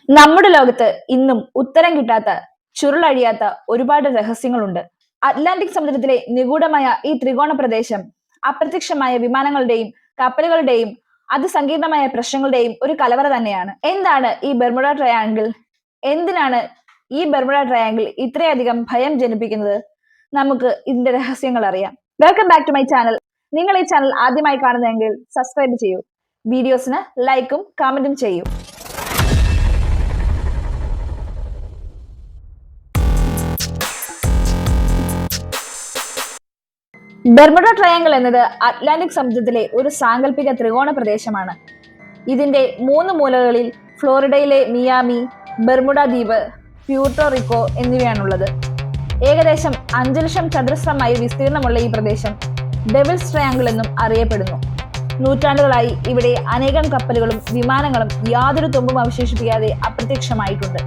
നമ്മുടെ ലോകത്ത് ഇന്നും ഉത്തരം കിട്ടാത്ത ചുരുളഴിയാത്ത ഒരുപാട് രഹസ്യങ്ങളുണ്ട്. അറ്റ്ലാന്റിക് സമുദ്രത്തിലെ നിഗൂഢമായ ഈ ത്രികോണ പ്രദേശം അപ്രത്യക്ഷമായ വിമാനങ്ങളുടെയും കപ്പലുകളുടെയും അതിസങ്കീർണമായ പ്രശ്നങ്ങളുടെയും ഒരു കലവറ തന്നെയാണ്. എന്താണ് ഈ ബെർമുഡ ട്രയാങ്കിൾ? എന്തിനാണ് ഈ ബെർമുഡ ട്രയാങ്കിൾ ഇത്രയധികം ഭയം ജനിപ്പിക്കുന്നത്? നമുക്ക് ഇതിന്റെ രഹസ്യങ്ങൾ അറിയാം. Welcome back to my channel. നിങ്ങൾ ഈ ചാനൽ ആദ്യമായി കാണുന്നതെങ്കിൽ സബ്സ്ക്രൈബ് ചെയ്യൂ. വീഡിയോസിന് ലൈക്കും കമന്റും ചെയ്യൂ. ബെർമുഡ ട്രയാങ്കിൾ എന്നത് അറ്റ്ലാന്റിക് സമുദ്രത്തിലെ ഒരു സാങ്കല്പിക ത്രികോണ പ്രദേശമാണ്. ഇതിന്റെ 3 മൂലകളിൽ ഫ്ലോറിഡയിലെ മിയാമി, ബെർമുഡ ദ്വീപ്, പ്യൂർട്ടോ എന്നിവയാണുള്ളത്. ഏകദേശം 5 ലക്ഷം ചതുരശ്ര മൈൽ വിസ്തീർണമുള്ള ഈ പ്രദേശം ഡെവിൾസ് ട്രയാങ്കിൾ എന്നും അറിയപ്പെടുന്നു. നൂറ്റാണ്ടുകളായി ഇവിടെ അനേകം കപ്പലുകളും വിമാനങ്ങളും യാതൊരു തുമ്പും അവശേഷിപ്പിക്കാതെ അപ്രത്യക്ഷമായിട്ടുണ്ട്.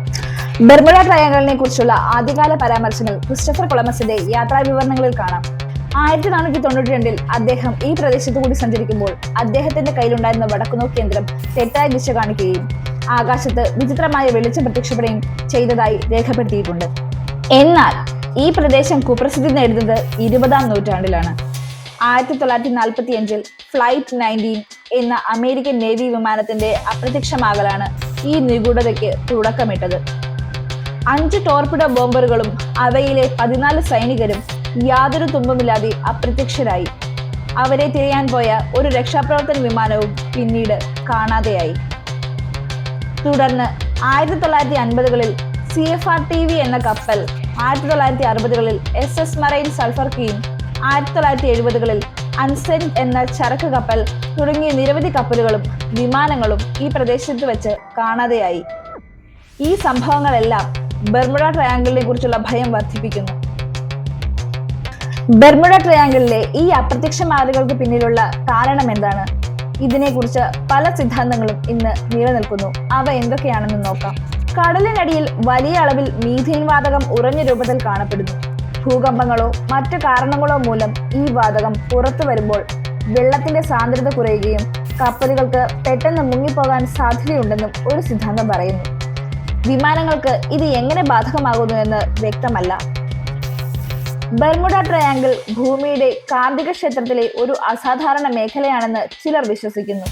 ബെർമുഡ ട്രയാങ്കിളിനെ കുറിച്ചുള്ള ആദ്യകാല പരാമർശങ്ങൾ ക്രിസ്റ്റഫർ കൊളംബസിന്റെ യാത്രാ വിവരണങ്ങളിൽ കാണാം. 1492 അദ്ദേഹം ഈ പ്രദേശത്തു കൂടി സഞ്ചരിക്കുമ്പോൾ അദ്ദേഹത്തിന്റെ കയ്യിലുണ്ടായിരുന്ന വടക്കുനോക്കി യന്ത്രം തെറ്റായ ദിശ കാണിക്കുകയും ആകാശത്ത് വിചിത്രമായ വെളിച്ചം പ്രത്യക്ഷപ്പെടുകയും ചെയ്തതായി രേഖപ്പെടുത്തിയിട്ടുണ്ട്. എന്നാൽ ഈ പ്രദേശം കുപ്രസിദ്ധി നേടുന്നത് 20-ാം നൂറ്റാണ്ടിലാണ്. 1945 ഫ്ലൈറ്റ് 19 എന്ന അമേരിക്കൻ നേവി വിമാനത്തിന്റെ അപ്രത്യക്ഷമാകലാണ് ഈ നിഗൂഢതയ്ക്ക് തുടക്കമിട്ടത്. 5 ടോർപിഡോ ബോംബറുകളും അവയിലെ 14 സൈനികരും യാതൊരു തുമ്പുമില്ലാതെ അപ്രത്യക്ഷരായി. അവരെ തിരയാൻ പോയ ഒരു രക്ഷാപ്രവർത്തന വിമാനവും പിന്നീട് കാണാതെയായി. തുടർന്ന് 1950-കളിൽ CFR-TV എന്ന കപ്പൽ, 1960-കളിൽ SS മറൈൻ സൾഫർ ക്വീൻ, 1970-കളിൽ അൻസെന്റ് എന്ന ചരക്ക് കപ്പൽ തുടങ്ങിയ നിരവധി കപ്പലുകളും വിമാനങ്ങളും ഈ പ്രദേശത്ത് വെച്ച് കാണാതെയായി. ഈ സംഭവങ്ങളെല്ലാം ബെർമുഡ ട്രയാങ്കിളിനെ കുറിച്ചുള്ള ഭയം വർദ്ധിപ്പിക്കുന്നു. ബെർമുഡ ട്രയാങ്കിളിലെ ഈ അപ്രത്യക്ഷമാകലുകൾക്ക് പിന്നിലുള്ള കാരണം എന്താണ്? ഇതിനെക്കുറിച്ച് പല സിദ്ധാന്തങ്ങളും ഇന്ന് നിലനിൽക്കുന്നു. അവ എന്തൊക്കെയാണെന്ന് നോക്കാം. കടലിനടിയിൽ വലിയ അളവിൽ മീഥെയ്ൻ വാതകം ഉറഞ്ഞ രൂപത്തിൽ കാണപ്പെടുന്നു. ഭൂകമ്പങ്ങളോ മറ്റു കാരണങ്ങളോ മൂലം ഈ വാതകം പുറത്തു വരുമ്പോൾ വെള്ളത്തിന്റെ സാന്ദ്രത കുറയുകയും കപ്പലുകൾക്ക് പെട്ടെന്ന് മുങ്ങിപ്പോകാൻ സാധ്യതയുണ്ടെന്നും ഒരു സിദ്ധാന്തം പറയുന്നു. വിമാനങ്ങൾക്ക് ഇത് എങ്ങനെ ബാധകമാകുന്നു എന്ന് വ്യക്തമല്ല. ബെർമുഡ ട്രയാങ്കിൾ ഭൂമിയുടെ കാന്തിക ക്ഷേത്രത്തിലെ ഒരു അസാധാരണ മേഖലയാണെന്ന് ചിലർ വിശ്വസിക്കുന്നു.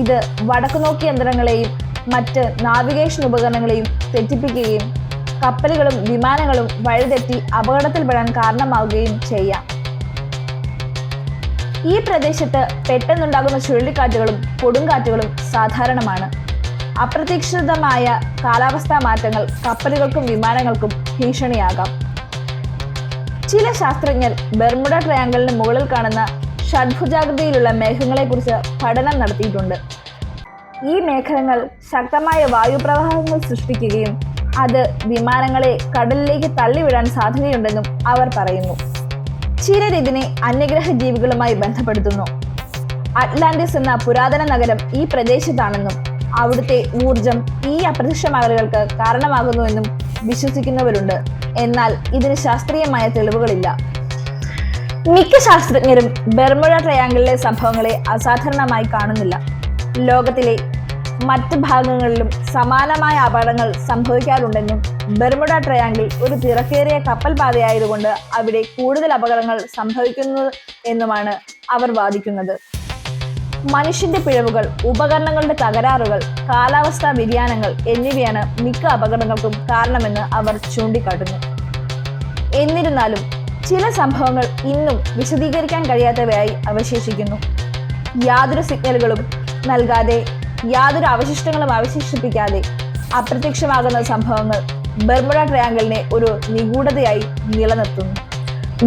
ഇത് വടക്കുനോക്കി യന്ത്രങ്ങളെയും മറ്റ് നാവിഗേഷൻ ഉപകരണങ്ങളെയും തെറ്റിപ്പിക്കുകയും കപ്പലുകളും വിമാനങ്ങളും വഴിതെറ്റി അപകടത്തിൽപ്പെടാൻ കാരണമാവുകയും ചെയ്യാം. ഈ പ്രദേശത്ത് പെട്ടെന്നുണ്ടാകുന്ന ചുഴലിക്കാറ്റുകളും കൊടുങ്കാറ്റുകളും സാധാരണമാണ്. അപ്രതീക്ഷിതമായ കാലാവസ്ഥാ മാറ്റങ്ങൾ കപ്പലുകൾക്കും വിമാനങ്ങൾക്കും ഭീഷണിയാകാം. ചില ശാസ്ത്രജ്ഞർ ബെർമുഡ ട്രയാങ്കിളിന് മുകളിൽ കാണുന്ന ഷഡ്ഭുജാകൃതിയിലുള്ള മേഘങ്ങളെക്കുറിച്ച് പഠനം നടത്തിയിട്ടുണ്ട്. ഈ മേഘങ്ങൾ ശക്തമായ വായുപ്രവാഹങ്ങൾ സൃഷ്ടിക്കുകയും അത് വിമാനങ്ങളെ കടലിലേക്ക് തള്ളിവിടാൻ സാധ്യതയുണ്ടെന്നും അവർ പറയുന്നു. ചിലർ ഇതിനെ അന്യഗ്രഹ ജീവികളുമായി ബന്ധപ്പെടുത്തുന്നു. അറ്റ്ലാന്റിസ് എന്ന പുരാതന നഗരം ഈ പ്രദേശത്താണെന്നും അവിടുത്തെ ഊർജം ഈ അപ്രത്യക്ഷമാകലുകൾക്ക് കാരണമാകുന്നുവെന്നും വിശ്വസിക്കുന്നവരുണ്ട്. എന്നാൽ ഇതിന് ശാസ്ത്രീയമായ തെളിവുകളില്ല. മിക്ക ശാസ്ത്രജ്ഞരും ബെർമുഡ ട്രയാങ്കിളിലെ സംഭവങ്ങളെ അസാധാരണമായി കാണുന്നില്ല. ലോകത്തിലെ മറ്റ് ഭാഗങ്ങളിലും സമാനമായ അപകടങ്ങൾ സംഭവിക്കാറുണ്ടെന്നും ബെർമുഡ ട്രയാങ്കിൾ ഒരു തിരക്കേറിയ കപ്പൽ പാതയായതുകൊണ്ട് അവിടെ കൂടുതൽ അപകടങ്ങൾ സംഭവിക്കുന്നു എന്നുമാണ് അവർ വാദിക്കുന്നത്. മനുഷ്യന്റെ പിഴവുകൾ, ഉപകരണങ്ങളുടെ തകരാറുകൾ, കാലാവസ്ഥാ വ്യതിയാനങ്ങൾ എന്നിവയാണ് മിക്ക അപകടങ്ങൾക്കും കാരണമെന്ന് അവർ ചൂണ്ടിക്കാട്ടുന്നു. എന്നിരുന്നാലും ചില സംഭവങ്ങൾ ഇന്നും വിശദീകരിക്കാൻ കഴിയാത്തവയായി അവശേഷിക്കുന്നു. യാതൊരു സിഗ്നലുകളും നൽകാതെ, യാതൊരു അവശിഷ്ടങ്ങളും അവശേഷിപ്പിക്കാതെ അപ്രത്യക്ഷമാകുന്ന സംഭവങ്ങൾ ബെർമുഡ ട്രയാങ്കിളിനെ ഒരു നിഗൂഢതയായി നിലനിർത്തുന്നു.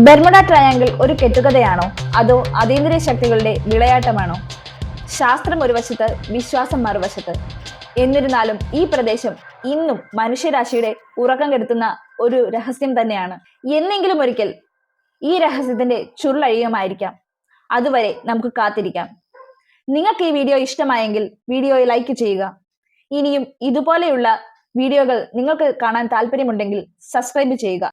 ബെർമുഡ ട്രയാങ്കിൾ ഒരു കെട്ടുകഥയാണോ അതോ അതീന്ദ്രിയ ശക്തികളുടെ വിളയാട്ടമാണോ? ശാസ്ത്രം ഒരു വശത്ത്, വിശ്വാസം മറുവശത്ത്. എന്നിരുന്നാലും ഈ പ്രദേശം ഇന്നും മനുഷ്യരാശിയുടെ ഉറക്കം കെടുത്തുന്ന ഒരു രഹസ്യം തന്നെയാണ്. എന്നെങ്കിലും ഒരിക്കൽ ഈ രഹസ്യത്തിന്റെ ചുരുളഴിയുമായിരിക്കാം. അതുവരെ നമുക്ക് കാത്തിരിക്കാം. നിങ്ങൾക്ക് ഈ വീഡിയോ ഇഷ്ടമായെങ്കിൽ വീഡിയോയെ ലൈക്ക് ചെയ്യുക. ഇനിയും ഇതുപോലെയുള്ള വീഡിയോകൾ നിങ്ങൾക്ക് കാണാൻ താല്പര്യമുണ്ടെങ്കിൽ സബ്സ്ക്രൈബ് ചെയ്യുക.